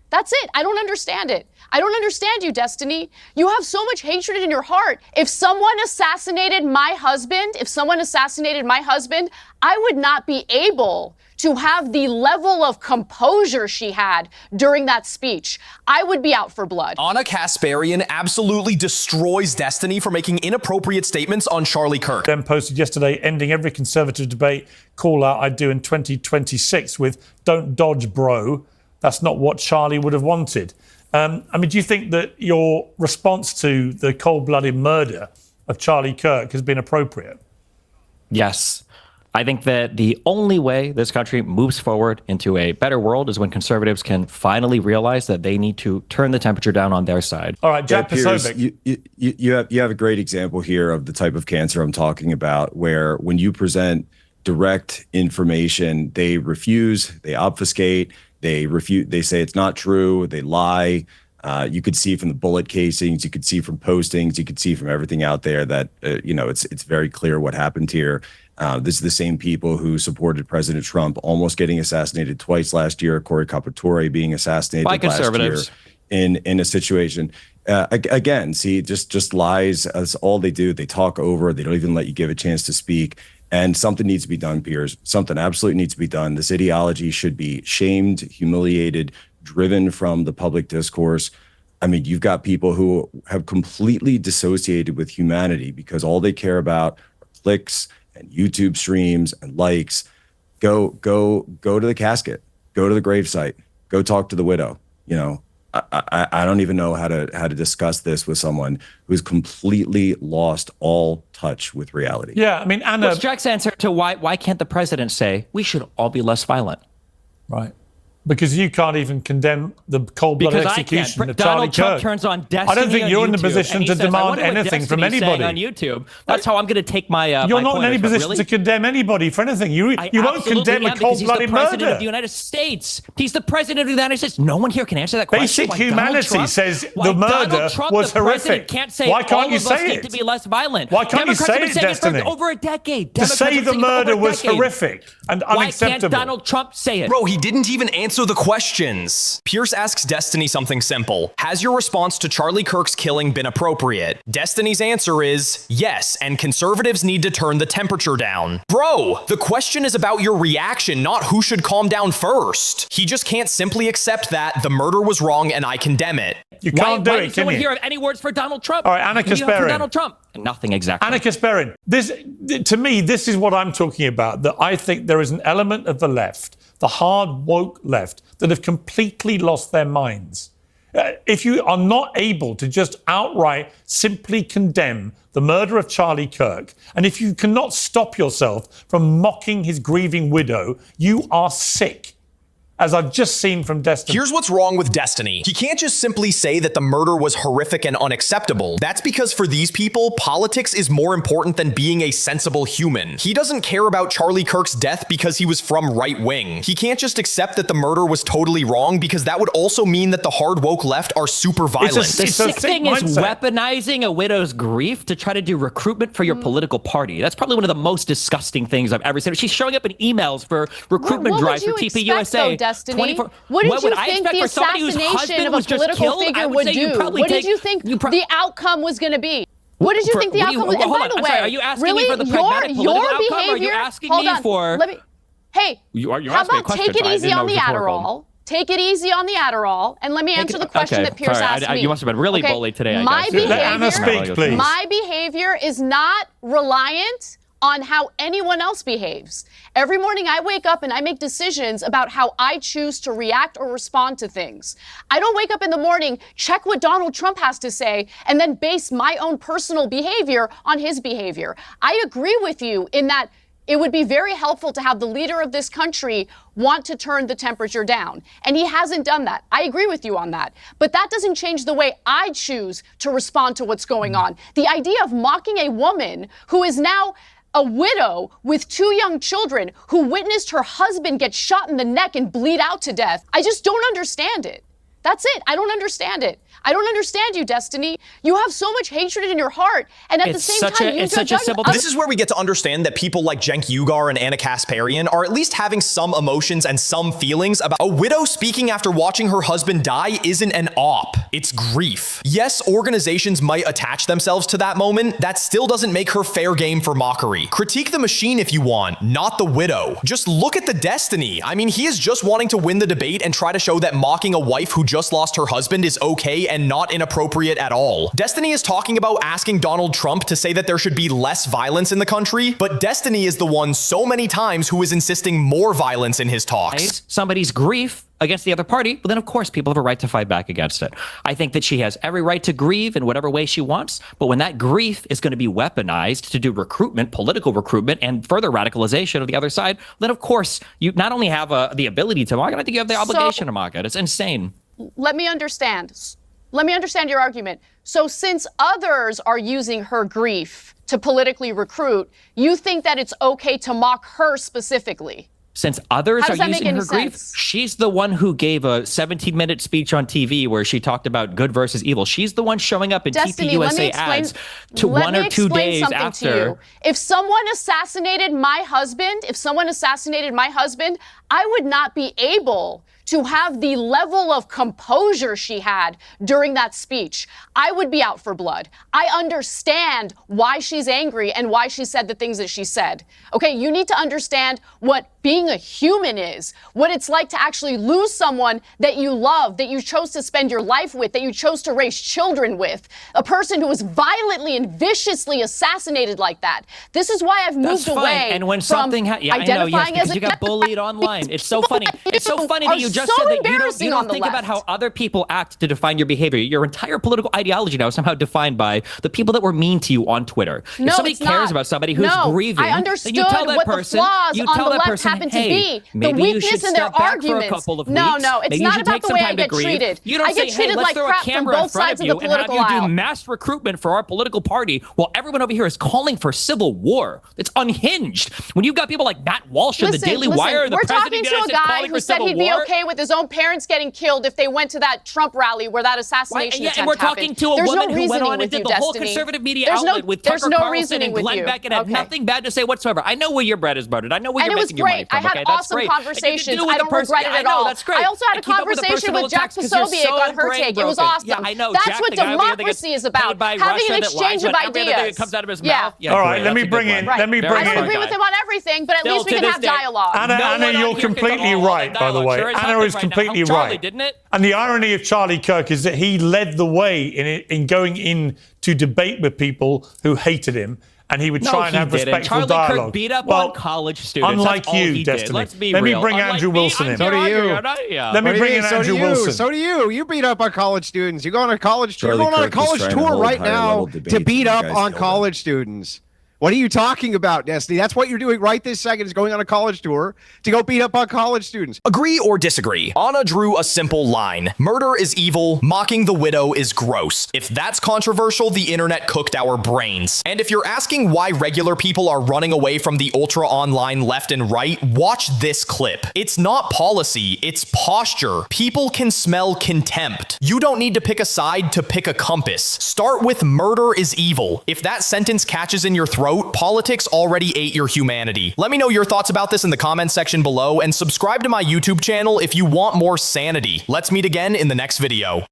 That's it. I don't understand it. I don't understand you, Destiny. You have so much hatred in your heart. If someone assassinated my husband, I would not be able to have the level of composure she had during that speech. I would be out for blood. Ana Kasparian absolutely destroys Destiny for making inappropriate statements on Charlie Kirk. Then posted yesterday, ending every Conservative debate call out I'd do in 2026 with "Don't dodge, bro." That's not what Charlie would have wanted. Do you think that your response to the cold-blooded murder of Charlie Kirk has been appropriate? Yes. I think that the only way this country moves forward into a better world is when conservatives can finally realize that they need to turn the temperature down on their side. All right, Jack Posobiec. You have a great example here of the type of cancer I'm talking about, where when you present direct information, they refuse, they obfuscate, they refute, they say it's not true, they lie. You could see from the bullet casings, you could see from postings, you could see from everything out there that it's very clear what happened here. This is the same people who supported President Trump almost getting assassinated twice last year, Corey Capatore being assassinated by last conservatives year in a situation. Again, see, just lies. That's all they do. They talk over. They don't even let you give a chance to speak. And something needs to be done, Piers. Something absolutely needs to be done. This ideology should be shamed, humiliated, driven from the public discourse. I mean, you've got people who have completely dissociated with humanity because all they care about are clicks and YouTube streams and likes. Go to the casket. Go to the gravesite. Go talk to the widow. I don't even know how to discuss this with someone who's completely lost all touch with reality. Yeah, I mean, Anna. What's Jack's answer to why can't the president say we should all be less violent? Right. Because you can't even condemn the cold-blooded execution of Charlie Donald Trump Kirk. turns on Destiny. I don't think you're in the YouTube, position to says, demand anything from anybody on YouTube. That's how I'm going to take my. You're my not in any pointers, position to condemn anybody for anything. You won't condemn a cold-blooded He's the president murder. of the United States. He's the president of the United States. No one here can answer that question. Basic humanity says the murder was horrific. Can't say why can't you all of us say need it? to be less violent. Why can't Democrats you say have been it, saying Destiny? for over a decade. To say the murder was horrific and unacceptable. Why can't Donald Trump say it? Bro, he didn't even answer the questions. Pierce asks Destiny something simple. Has your response to Charlie Kirk's killing been appropriate? Destiny's answer is yes, and conservatives need to turn the temperature down. Bro, the question is about your reaction, not who should calm down first. He just can't simply accept that the murder was wrong and I condemn it. You can't do why it, did someone can you? hear any words for Donald Trump? All right, Ana Kasparian. Donald Trump. Nothing exactly. Ana Kasparian, to me, this is what I'm talking about, that I think there is an element of the left, the hard woke left, that have completely lost their minds. If you are not able to just outright simply condemn the murder of Charlie Kirk, and if you cannot stop yourself from mocking his grieving widow, you are sick. As I've just seen from Destiny. Here's what's wrong with Destiny. He can't just simply say that the murder was horrific and unacceptable. That's because for these people, politics is more important than being a sensible human. He doesn't care about Charlie Kirk's death because he was from right wing. He can't just accept that the murder was totally wrong because that would also mean that the hard woke left are super violent. The sick thing is weaponizing a widow's grief to try to do recruitment for your political party. That's probably one of the most disgusting things I've ever seen. She's showing up in emails for recruitment drives for TPUSA. Destiny. What did you think the assassination of a political figure would do? What did you think the outcome was going to be? What did you think the outcome was? And by the way, are you asking me for the pragmatic political outcome? Or are you asking me for? Hey, how about take it easy on the Adderall? Take it easy on the Adderall, and let me answer the question that Piers asked me. You must have been really bullied today. Let Anna speak, please. My behavior is not reliant on how anyone else behaves. Every morning I wake up and I make decisions about how I choose to react or respond to things. I don't wake up in the morning, check what Donald Trump has to say, and then base my own personal behavior on his behavior. I agree with you in that it would be very helpful to have the leader of this country want to turn the temperature down. And he hasn't done that. I agree with you on that. But that doesn't change the way I choose to respond to what's going on. The idea of mocking a woman who is now a widow with 2 young children who witnessed her husband get shot in the neck and bleed out to death. I just don't understand it. That's it. I don't understand it. I don't understand you, Destiny. You have so much hatred in your heart, and at the same time, you judge others. This is where we get to understand that people like Cenk Uygur and Ana Kasparian are at least having some emotions and some feelings about a widow speaking after watching her husband die isn't an op. It's grief. Yes, organizations might attach themselves to that moment. That still doesn't make her fair game for mockery. Critique the machine if you want, not the widow. Just look at the Destiny. I mean, he is just wanting to win the debate and try to show that mocking a wife who just lost her husband is okay and not inappropriate at all. Destiny is talking about asking Donald Trump to say that there should be less violence in the country, but Destiny is the one so many times who is insisting more violence in his talks. Somebody's grief against the other party, but then of course people have a right to fight back against it. I think that she has every right to grieve in whatever way she wants, but when that grief is going to be weaponized to do recruitment, political recruitment, and further radicalization of the other side, then of course you not only have the ability to mock it, I think you have the obligation to mock it. It's insane. Let me understand your argument. So since others are using her grief to politically recruit, you think that it's okay to mock her specifically? Since others are using her grief, she's the one who gave a 17-minute speech on TV where she talked about good versus evil. She's the one showing up in Destiny, TPUSA ads to 1 or 2 days after. If someone assassinated my husband, I would not be able to have the level of composure she had during that speech. I would be out for blood. I understand why she's angry and why she said the things that she said. Okay, you need to understand what being a human is, what it's like to actually lose someone that you love, that you chose to spend your life with, that you chose to raise children with, a person who was violently and viciously assassinated like that. This is why I've moved away and when from something identifying as you got bullied online. It's so funny. It's so funny that you just said that you don't think about how other people act to define your behavior. Your entire political ideology now is somehow defined by the people that were mean to you on Twitter. If somebody cares about somebody who's grieving, I understood then you tell that what person, the flaws on the left happen to be. The weakness in their arguments. No, it's not about the way I get treated. I get treated like crap from both sides of the political aisle. You do mass recruitment for our political party while everyone over here is calling for civil war. It's unhinged. When you've got people like Matt Walsh of the Daily Wire and the president we're talking to a guy who said he'd be okay with his own parents getting killed if they went to that Trump rally where that assassination attempt and we're talking happened. to a woman who went on and did the whole conservative media outlet with Tucker Carlson and Glenn Beck and had nothing bad to say whatsoever. I know where your bread is buttered. I know where you're making your money from. I had awesome conversations. I don't regret it at all. That's great. I also had a conversation with Jack Posobiec on her take. It was awesome. Yeah, I know. That's what democracy is about. Having an exchange of ideas. Comes out of his mouth. All right, let me bring in. I don't agree with him on everything, but at least we can have dialogue. Anna, you're completely right, by the way. Anna is completely right. Didn't it? And the irony of Charlie Kirk is that he led the way in going in to debate with people who hated him. And he would try and have respectful dialogue. Charlie Kirk beat up on college students. Unlike you, Destiny. Let's be real. Let me bring unlike Andrew Wilson in. So do you. Let me bring in Andrew Wilson. So do you. You beat up on college students. You're going on a college tour. You're going on a college tour right now to beat up on college students. What are you talking about, Destiny? That's what you're doing right this second, is going on a college tour to go beat up on college students. Agree or disagree? Ana drew a simple line. Murder is evil, mocking the widow is gross. If that's controversial, the internet cooked our brains. And if you're asking why regular people are running away from the ultra-online left and right, watch this clip. It's not policy, it's posture. People can smell contempt. You don't need to pick a side to pick a compass. Start with murder is evil. If that sentence catches in your throat, politics already ate your humanity. Let me know your thoughts about this in the comments section below, and subscribe to my YouTube channel if you want more sanity. Let's meet again in the next video.